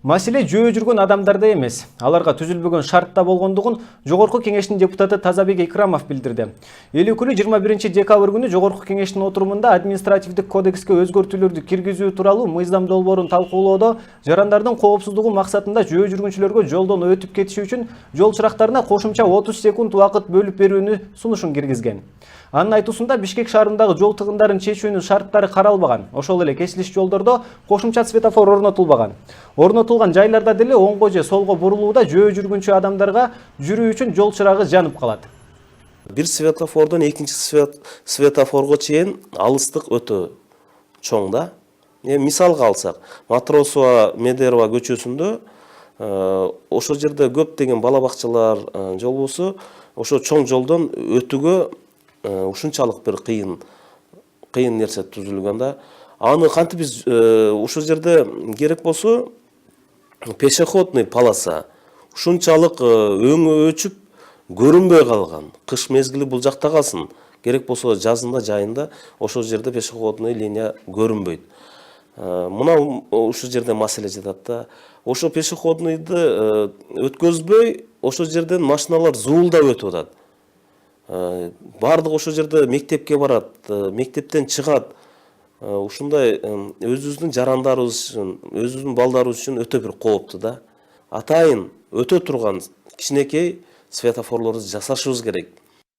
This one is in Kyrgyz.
Маселе жөө жүргөн адамдарда эмес, аларга түзүлбөгөн шартта болгондугун Жогорку Кеңештин депутаты Тазабек Икрамов билдирди. Эл өкүлү 21 декабрь күнү Жогорку Кеңештин отурумунда административдик кодекске өзгөртүүлөрдү киргизүү тууралуу мыйзам долбоорун талкуулоодо жарандардын коопсуздугу максатында жөө жүргүнчүлөргө жолдон өтүп кетиши үчүн жол чырактарына кошумча 30 секунд убакыт бөлүп берүүнү сунушун киргизген. Анын айтуусунда Бишкек шаарындагы жол тыгындарын чечүүнүн шарттары каралбаган. Ошол эле кесилиш жолдордо кошумча светофор орнотулбаган. Орнотулган жайларда деле оңго же солго бурулууда жөө жүргүнчү адамдарга жүрүү үчүн жол чырагы жанып калат. Бир светофордон экинчи светофорго чейин алыстык өтө чоң да. Мисалга алсак, Матросова Медерова көчөсүндө ошол жерде көптөгөн бала бакчалар жол болсо, ошо чоң жолдон өтүүгө ушунчалык бир кыйын нерсе түзүлгөн да. Аны кантип биз ушул жерде керек болсо пешеходный полоса ушунчалык өңү өчүп көрүнбөй калган. Кыш мезгили бул жакта калсын. Керек болсо жазында, жайында ошол жерде пешеходный линия көрүнбөйт. Мына ушул жерде маселе жатат да. Ошо пешеходныйды өткөзбөй, ошол жерден машиналар зуулдап өтүп атат. Бардык ошол жерде мектепке барат, мектептен чыгат. Ушундай өзүбүздүн жарандарыбыз үчүн, өзүбүздүн балдарыбыз үчүн өтө бир кооптуу да. Атайын өтө турган кичинекей светофорлорду жасашыбыз керек.